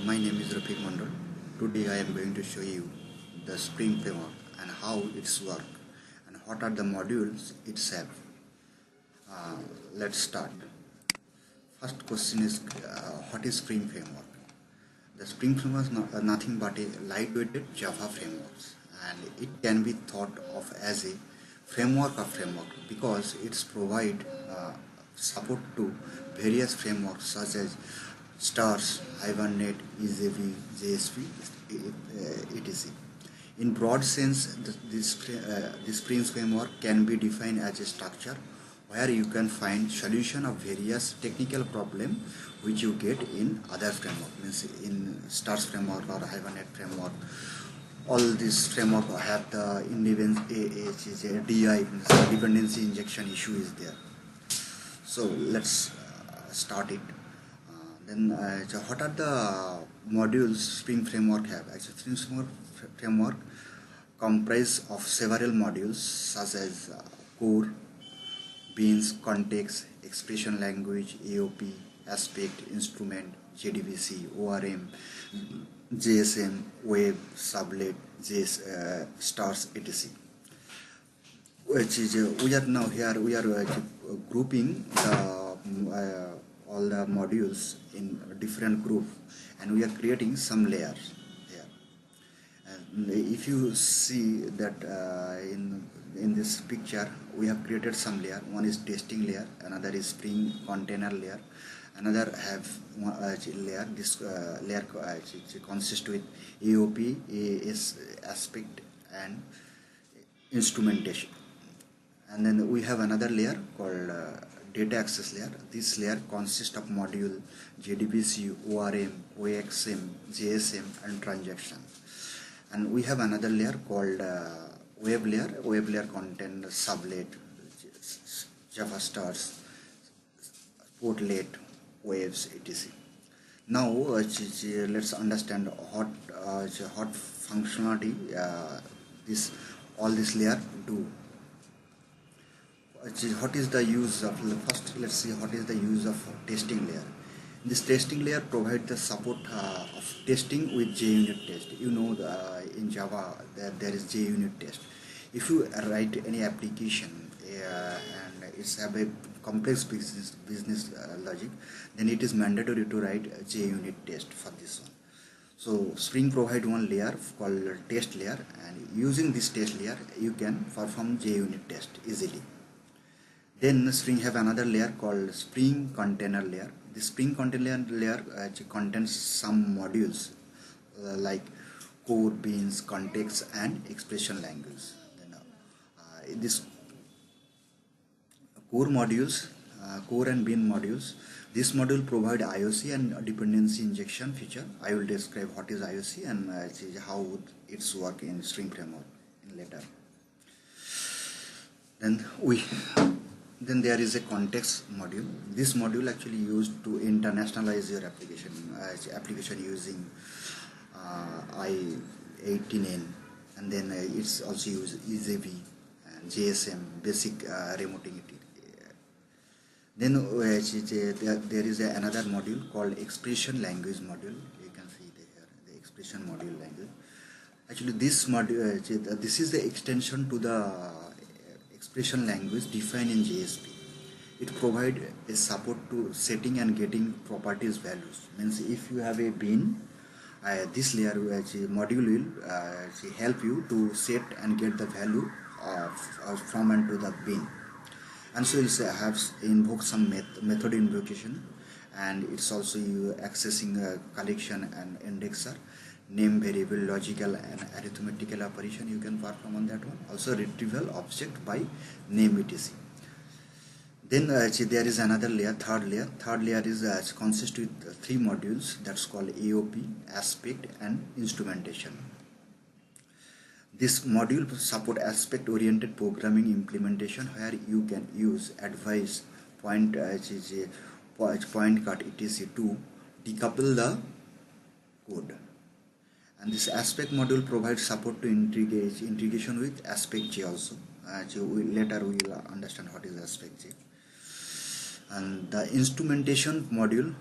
My name is RafikMondal. Today I am going to show you the Spring framework and how it's work and what are the modules itself. Let's start. First question is what is Spring framework? The Spring framework is nothing but a lightweighted Java framework, and it can be thought of as a framework of framework because it's provide support to various frameworks such as stars, Hibernate, EasyV, JSP, etc. In broad sense, this Spring framework can be defined as a structure where you can find solution of various technical problem which you get in other framework, means in stars framework or Hibernate framework. All these framework have the DI, dependency injection issue is there. So let's start it. So what are the modules Spring framework have? Actually, Spring framework comprise of several modules such as core, beans, context, expression language, AOP, aspect, instrument, JDBC, ORM, JSM, web, sublet, stars, etc. Which is we are now here. We are grouping the all the modules in different group, and we are creating some layers here. And if you see that in this picture, we have created some layer. One is testing layer, another is Spring container layer, another have layer. This layer consists with AOP, aspect, and instrumentation. And then we have another layer called data access layer. This layer consists of module JDBC, ORM, OXM, JSM, and transaction. And we have another layer called web layer. Web layer contains sublet, Java stars, portlet, waves, etc. Now let's understand what functionality all this layer do. What is the use of, first let's see what is the use of testing layer. This testing layer provides the support of testing with JUnit test. You know in Java there is JUnit test. If you write any application and it's have a complex business logic, then it is mandatory to write a JUnit test for this one. So Spring provide one layer called test layer, and using this test layer you can perform JUnit test easily. Then Spring have another layer called Spring container layer. The Spring container layer contains some modules like core, beans, context, and expression language. Then, this core modules, core and bean modules, this module provide IOC and dependency injection feature. I will describe what is IOC and how it's work in Spring framework in later. Then there is a context module. This module actually used to internationalize your application using I18N, and then it's also use EasyV and JSM, basic remoting. Then there is another module called expression language module. You can see here the expression module language. Actually, this module this is the extension to the expression language defined in JSP. It provides a support to setting and getting properties values. Means if you have a bean, this layer module will help you to set and get the value from and to the bean. And so it has invoked some method invocation, and it's also accessing a collection and indexer, name variable, logical and arithmetical operation you can perform on that one. Also retrieval object by name etc. Then there is another layer, third layer. Third layer is consists with three modules that's called AOP, aspect, and instrumentation. This module support aspect oriented programming implementation where you can use advice, point cut etc. to decouple the code. And this aspect module provides support to integration with aspect J also. Later we will understand what is aspect J. And the instrumentation module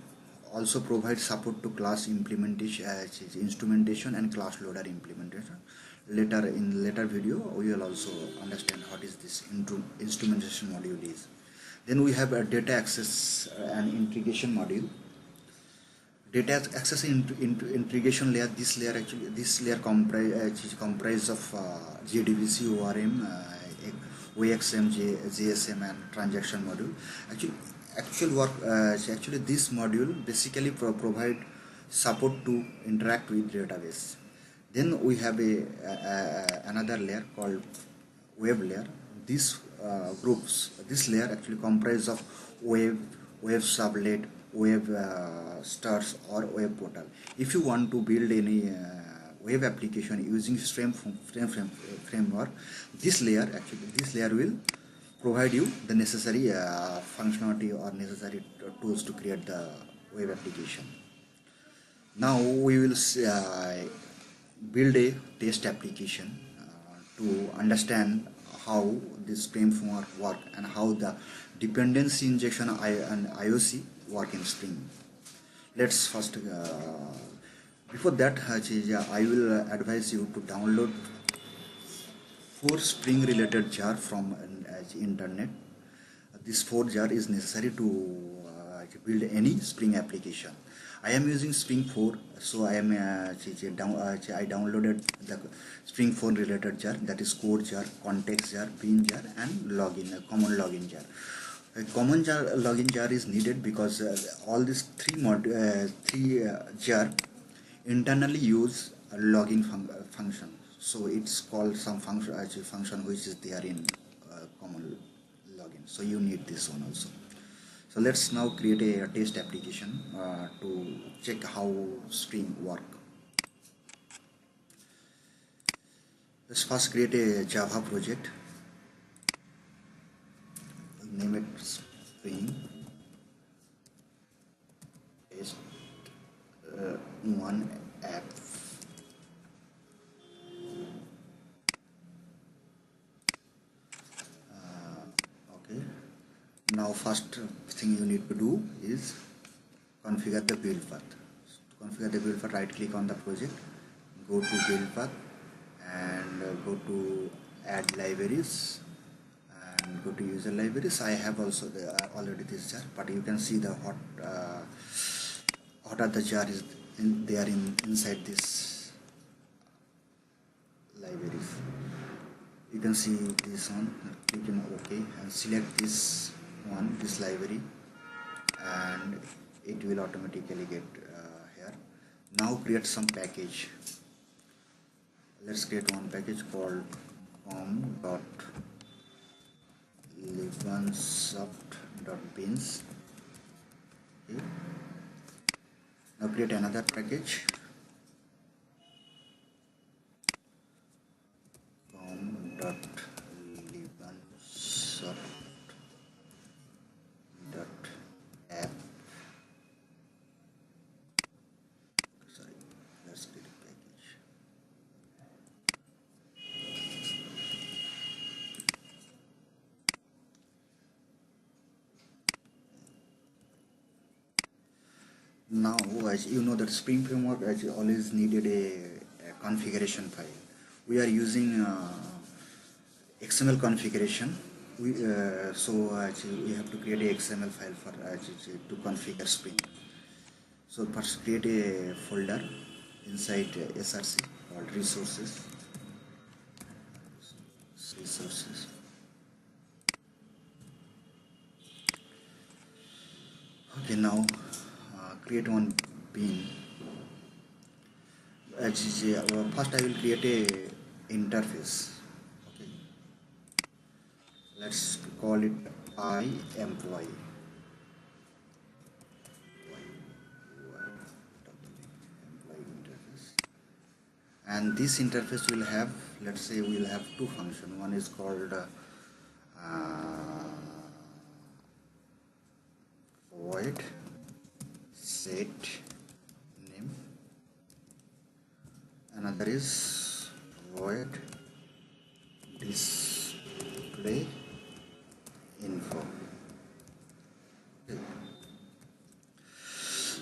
also provides support to class implementation, instrumentation and class loader implementation. Later in later video we will also understand what is this instrumentation module is. Then we have a data access and integration module. Data access integration layer. This layer comprise of JDBC, ORM, OXM, JSM and transaction module. Actually this module basically provide support to interact with database. Then we have another layer called web layer. This this layer actually comprise of web sublet, web stars or web portal. If you want to build any web application using framework, this layer will provide you the necessary functionality or necessary tools to create the web application. Now we will build a test application to understand how this framework work and how the dependency injection and IOC work in Spring. Let's first before that I will advise you to download 4 Spring related jar from internet. This 4 jar is necessary to build any Spring application. I am using Spring 4, so I downloaded the Spring 4 related jar, that is code jar, context jar, bin jar and login, a common login jar. A common login jar is needed because all these three jar internally use a login function. So it's called some function which is there in common login. So you need this one also. So let's now create a test application to check how Spring work. Let's first create a Java project. Name it Spring test 1 app. Okay. Now first thing you need to do is configure the build path. To configure the build path, right click on the project, go to build path and go to add libraries and go to user libraries. I have also already this jar, but you can see the what are the jar is inside this libraries. You can see this one. Click on OK and select this one, this library, and it will automatically get here. Now create some package. Let's create one package called com.libansoft.beans. Okay. Now create another package com.libansoft.app. Sorry, let's create a package. Now, as you know that Spring Framework always needed a configuration file. We are using XML configuration. So actually we have to create a XML file for to configure Spring. So first create a folder inside SRC called resources. Okay, now create one bin. First I will create a interface. Okay. Let's call it employee. And this interface will have, let's say we will have 2 functions. One is called void set name, another is void display info. Okay.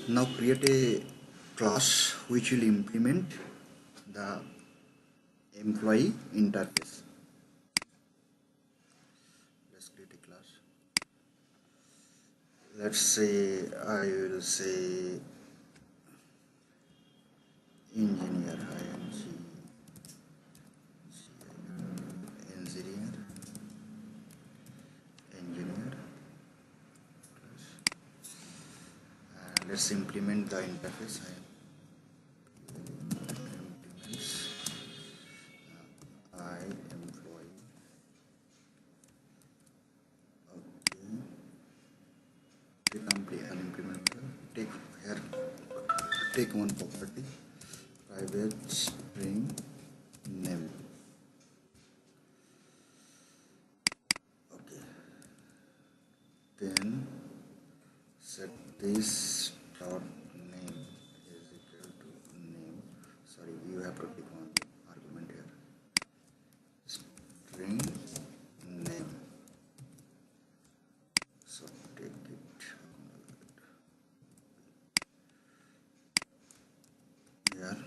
Now Now create a class which will implement the employee interface. Let's create a class. Let's say I will say engineer, engineer. Let's implement the interface. I employee. Okay. Complete and implement. Take here. Take one property. Private string name. Okay. Then set this dot name is equal to name. Sorry, you have to take one argument here. String name. So take it here.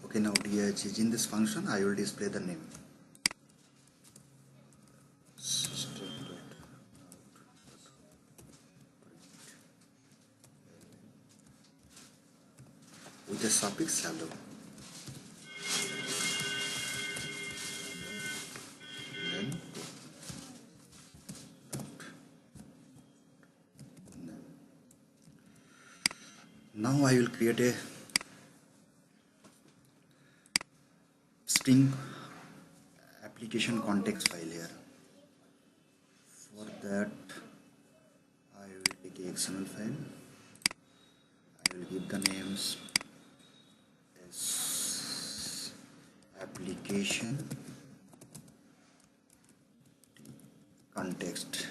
Okay, now in this function I will display the name. With the suffix hello. Then now I will create a string application context file here. For that I will take a XML file. I will give the names as application context.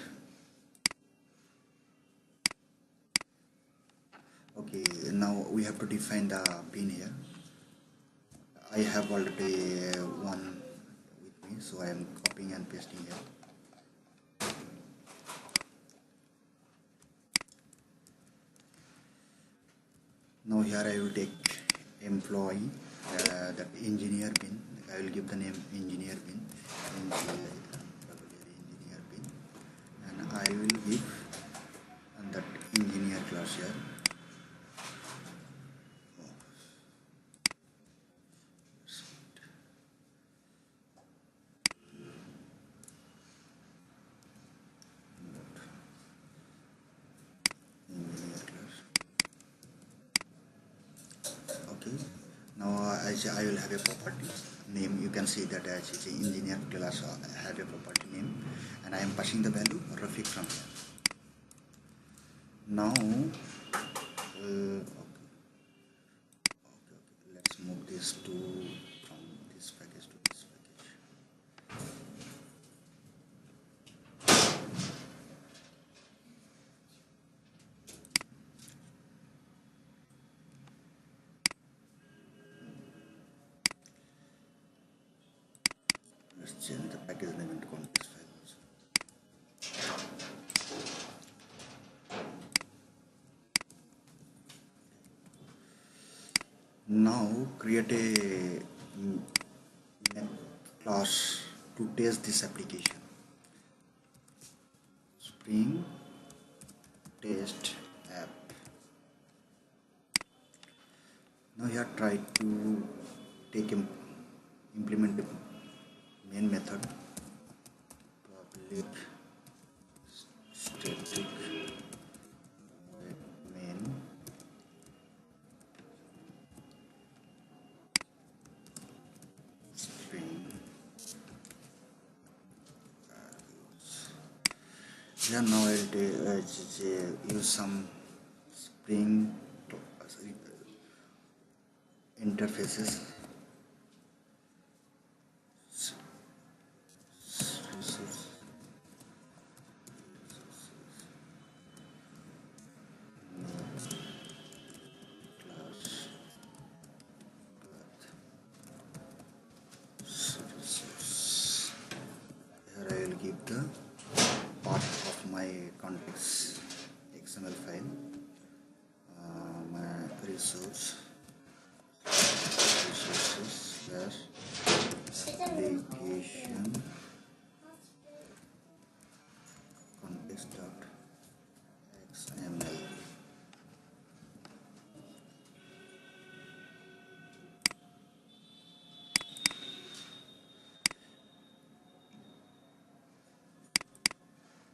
Okay, now we have to define the bin here. I have already one with me, so I am copying and pasting here. Now here I will take employee, that engineer bin. I will give the name engineer bin, engineer bin, and I will give that engineer class here. Now I will have a property name. You can see that as engineer class have a property name, and I am passing the value Rafik from here. Now let's move this to from this package to this package. Let's change the package name into context file also. Now create a class to test this application. Spring test app. Now here try to implement the main method, public static main string. Here now I will use some Spring interfaces. Here I will give the part of my context XML file. resource resources slash application context.xml.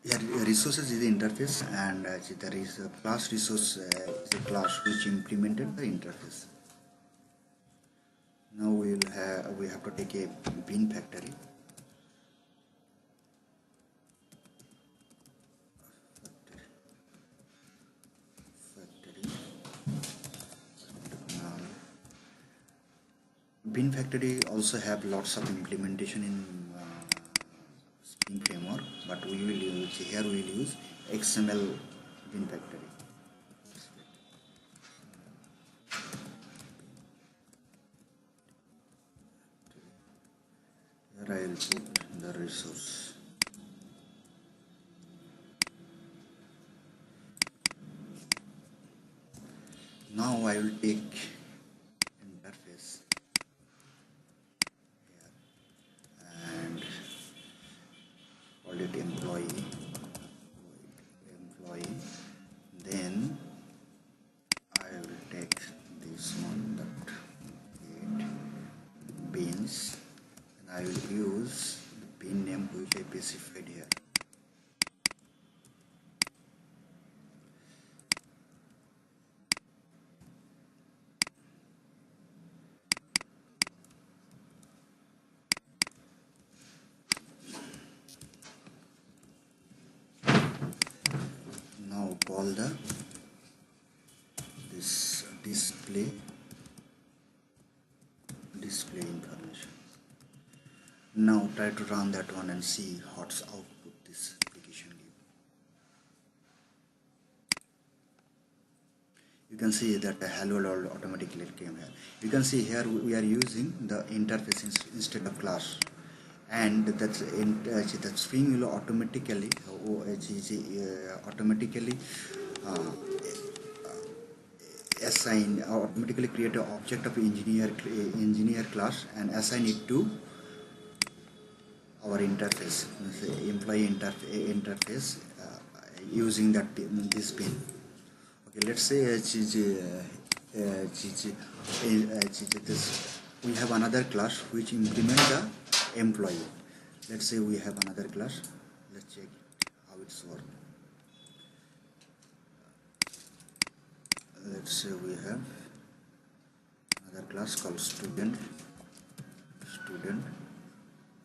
Yeah, resources is the interface, and there is a class resource is a class which implemented the interface. Now we have to take a bin factory. Now, bin factory also have lots of implementation in Spring framework, but we will use here we will use XML bin factory. Here I will put the resource. Now I will take interface here and call it employee. Then I will take this one, that get beans, and I will use the bin name which I specified here. Now call the this display information. Now try to run that one and see what's output this application give. You can see that the hello world automatically came here. You can see here we are using the interface instead of class, and that's that Spring will automatically assign or automatically create an object of engineer class and assign it to our interface, employee interface, using that this bin. Okay, let's say this we have another class which implement the employee. Let's say we have another class. Let's check how it's work. Let's say we have another class called student,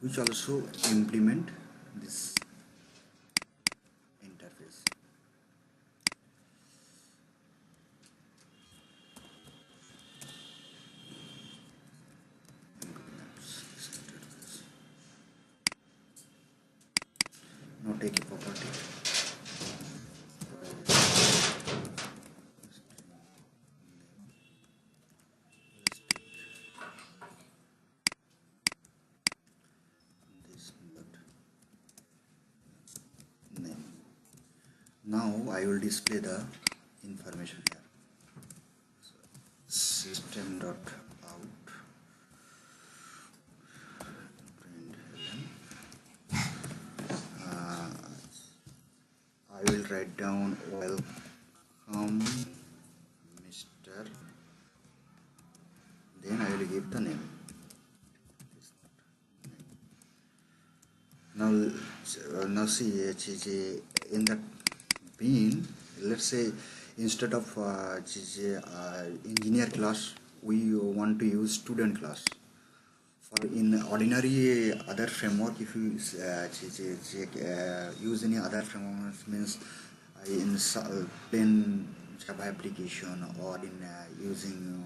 which also implement this interface. Now take a property. Now I will display the information here. So, system.out I will write down welcome Mr. Then I will give the name. Now see in that bin, let's say instead of engineer class we want to use student class. For in ordinary other framework, if you use any other framework, means in plain Java application or in using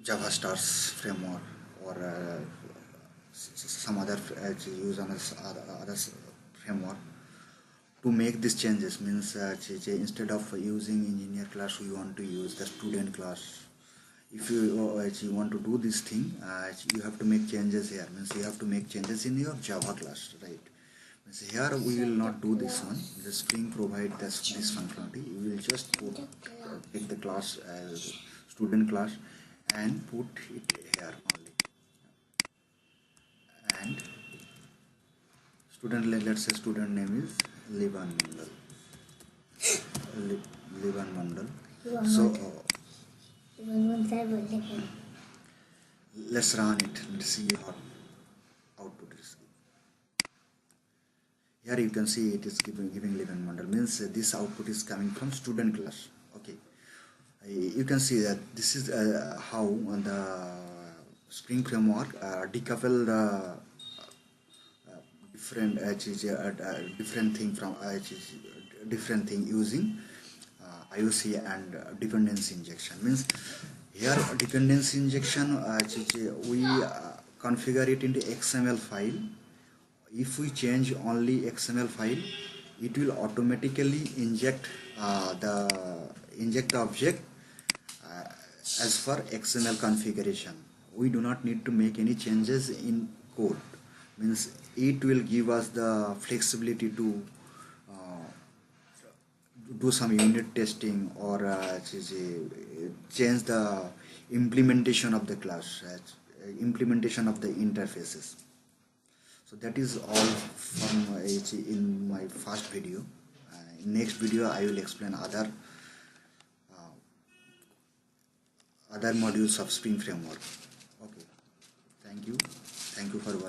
Java Stars framework or some other use on other framework to make these changes, means instead of using engineer class we want to use the student class. If you want to do this thing, you have to make changes here, means you have to make changes in your Java class, right? So here we will not do this one. The Spring provide this functionality. You will just take the class as student class and put it here only. And student, let's say student name is Liban Mandal. Liban Mandal. So let's run it. Let's see how output is. Here you can see it is giving Liban Mandal, means this output is coming from student class. Okay, you can see that this is how the Spring framework decouple the different thing from different thing using IOC and dependency injection. Means here dependency injection we configure it into XML file. If we change only XML file, it will automatically inject the object as per XML configuration. We do not need to make any changes in code. Means it will give us the flexibility to do some unit testing or change the implementation of the class, implementation of the interfaces. So that is all from in my first video. In next video I will explain other modules of Spring framework. Okay, thank you for watching.